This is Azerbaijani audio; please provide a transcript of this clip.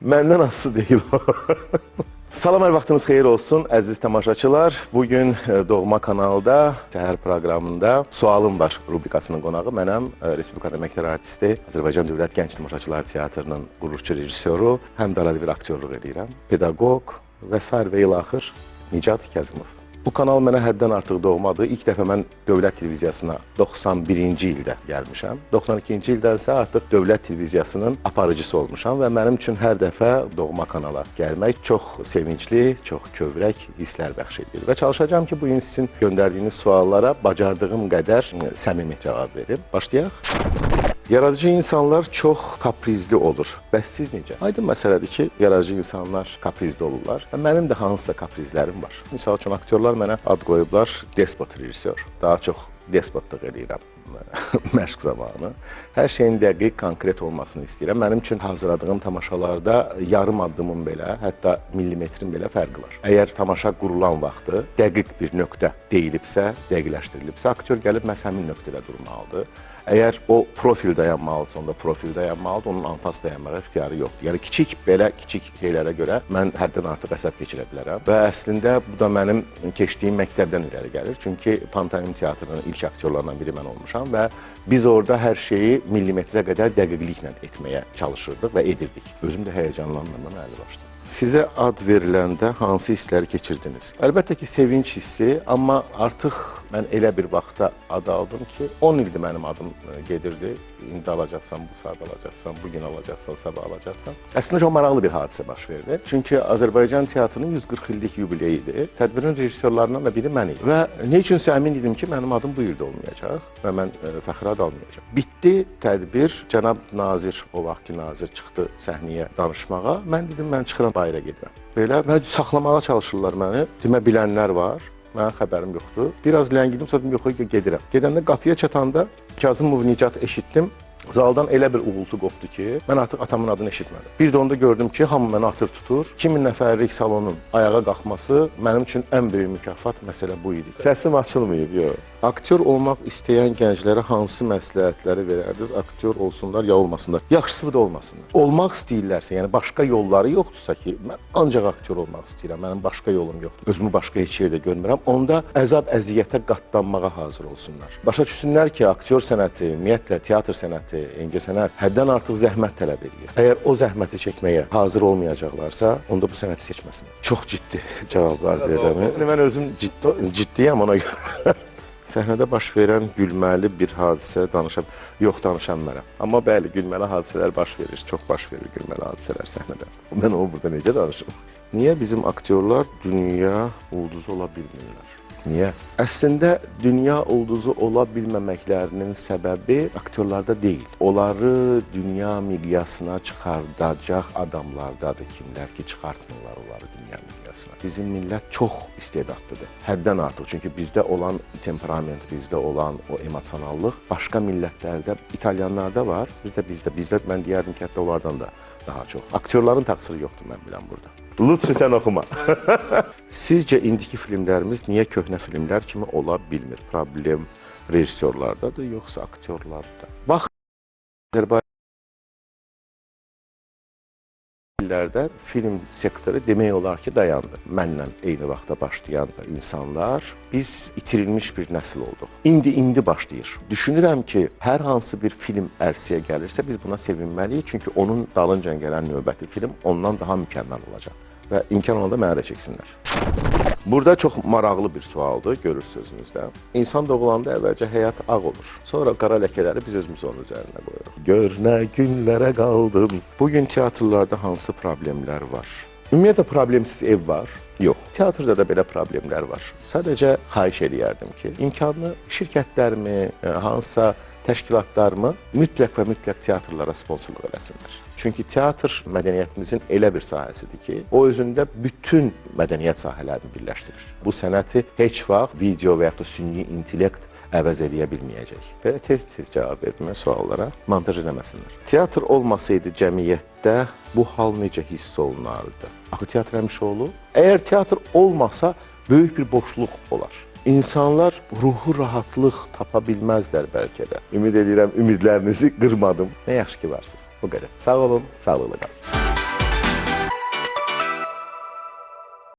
Məndən asılı deyil o. Salam, hər vaxtınız xeyir olsun, əziz tamaşaçılar. Bugün Doğma kanalda, səhər proqramında Sualım Var rubrikasının qonağı mənəm, Respublikada əməkdar artisti, Azərbaycan Dövlət Gənc Tamaşaçılar Teatrının quruluşçu rejissoru, həm də arada bir aktyorluq edirəm, pedaqoq və s. və ilaxır Nicat Kəzimov. Bu kanal mənə həddən artıq doğmadır. İlk dəfə mən Dövlət Televiziyasına 91-ci ildə gəlmişəm. 92-ci ildən isə artıq Dövlət Televiziyasının aparıcısı olmuşam və mənim üçün hər dəfə Doğma kanala gəlmək çox sevincli, çox kövrək hisslər bəxş edir. Və çalışacağım ki, bu gün sizin göndərdiyiniz suallara bacardığım qədər səmimi cavab verim. Başlayaq. Yaradıcı insanlar çox kaprizli olur. Bəs siz necə? Aydın məsələdir ki, yaradıcı insanlar kaprizli olurlar. Mənim də hansısa kaprizlərim var. Misal üçün, aktyorlar mənə ad qoyublar despot rejissor. Daha çox despotlıq edirəm məşq zamanı. Hər şeyin dəqiq, konkret olmasını istəyirəm. Mənim üçün hazırladığım tamaşalarda yarım addımın belə, hətta millimetrin belə fərqi var. Əgər tamaşa qurulan vaxtı dəqiq bir nöqtə deyilibsə, dəqiqləşdirilibsə, aktyor gəlib məhz həmin nöqtədə durmalıdır. Əgər o profil dayanmalıdırsa, onda profil dayanmalıdır, onun anfas dayanmağa ixtiyarı yoxdur. Yəni, kiçik şeylərə görə mən həddən artıq əsəb keçirə bilərəm. Və əslində, bu da mənim keçdiyim məktəbdən irəli gəlir. Çünki Pantomim teatrının ilk aktyorlarından biri mən olmuşam və biz orada hər şeyi millimetrə qədər dəqiqliklə etməyə çalışırdıq və edirdik. Özüm də həyəcanlanmamdan əli başladım. Sizə ad veriləndə hansı hissləri keçirdiniz? Əlbəttə ki, sevinç hissi, amma artıq mən elə bir vaxtda ad aldım ki, 10 ildir mənim adım gedirdi. İndi alacaqsan, bu saat alacaqsan, bugün alacaqsan, sabah alacaqsan. Əslində çox maraqlı bir hadisə baş verdi. Çünki Azərbaycan teatrının 140 illik yubileyidir. Tədbirin rejissorlarından da biri mən idim. Və nə üçünsə əmin idim ki, mənim adım bu ildə olmayacaq və mən fəxri ad almayacaq. Bitdi tədbir, cənab nazir, o vaxtki nazir çıxdı səhnəyə danışmağa. Mən dedim, mən çıxıram, bayıra gedirəm. Belə saxlamağa çalışırlar məni. Demə bilənlər var. Mənim xəbərim yoxdur. Biraz ləngidim, sonra dedim, yox, gedirəm. Gedəndə qapıya çatanda Kazımov Nicat eşitdim. Zaldan elə bir uğultu qopdu ki, mən artıq atamın adını eşitmədim. Bir də onda gördüm ki, hamı məni atır tutur. 2000 nəfərlik salonun ayağa qalxması mənim üçün ən böyük mükafat məsələ bu idi. Səsim açılmayıb, yox. Aktyor olmaq istəyən gənclərə hansı məsləhətləri verərdiniz? Aktyor olsunlar ya olmasınlar. Yaxşısı da olmasınlar. Olmaq istəyirlərsə, yəni başqa yolları yoxdursa ki, mən ancaq aktyor olmaq istəyirəm, mənim başqa yolum yoxdur, özümü başqa heç yerdə görmürəm, onda əzab-əziyyətə qatlanmağa hazır olsunlar. Başa düşsünlər ki, aktyor sənəti, ümumiyyətlə teatr sənəti, incəsənət həddən artıq zəhmət tələb edir. Əgər o zəhməti çəkməyə hazır olmayacaqlarsa, onda bu sənəti seçməsinlər. Çox ciddi cavablar verirəm. Mən özüm ciddiyəm ona görə. Səhnədə baş verən gülməli bir hadisə yox, danışa bilmərəm. Amma bəli, gülməli hadisələr baş verir, çox baş verir gülməli hadisələr səhnədə. Mən onu burada necə danışım? Niyə bizim aktyorlar dünya ulduzu ola bilmirlər? Niyə? Əslində, dünya ulduzu ola bilməməklərinin səbəbi aktyorlarda deyil. Onları dünya miqyasına çıxardacaq adamlardadır kimlər ki, çıxartmırlar onları dünya miqyasına. Bizim millət çox istedadlıdır, həddən artıq. Çünki bizdə olan temperament, bizdə olan o emosionallıq başqa millətlərdə, İtalyanlarda var, bir də bizdə mən deyərdim ki, hətta onlardan da daha çox. Aktyorların təqsiri yoxdur, mən biləm burada. Lütfü sən oxuma. Sizcə indiki filmlərimiz niyə köhnə filmlər kimi ola bilmir? Problem rejissorlardadır, yoxsa aktyorlarda? Bax, Azərbaycan illərdə film sektoru demək olar ki, dayandı. Mənlə eyni vaxtda başlayan insanlar, biz itirilmiş bir nəsil olduq. İndi başlayır. Düşünürəm ki, hər hansı bir film ərsəyə gəlirsə, biz buna sevinməliyik. Çünki onun dalınca gələn növbəti film ondan daha mükəmməl olacaq. Və imkan olanda mənə də çəksinlər. Burada çox maraqlı bir sualdır, görür sözünüzdə. İnsan doğulanda əvvəlcə həyat ağ olur. Sonra qara ləkələri biz özümüz onun üzərinə qoyuruq. Gör nə günlərə qaldım. Bugün teatrlarda hansı problemlər var? Ümumiyyətlə, problemsiz ev var. Yox. Teatrda da belə problemlər var. Sadəcə xahiş edərdim ki, imkanlı şirkətlərimi, hansısa təşkilatlarımı mütləq və mütləq teatrlara sponsorluq eləsinlər. Çünki teatr mədəniyyətimizin elə bir sahəsidir ki, o özündə bütün mədəniyyət sahələrini birləşdirir. Bu sənəti heç vaxt video və yaxud da süni intellekt əvəz edə bilməyəcək. Və tez-tez cavab vermə suallara montaj eləməsinlər. Teatr olmasaydı cəmiyyətdə bu hal necə hiss olunardı? Axı teatr həmişə olub. Əgər teatr olmasa, böyük bir boşluq olar. İnsanlar ruhu rahatlıq tapa bilməzlər bəlkə də. Ümid edirəm, ümidlərinizi qırmadım. Nə yaxşı ki varsınız. Bu qədər. Sağ olun, sağlıqla qalın.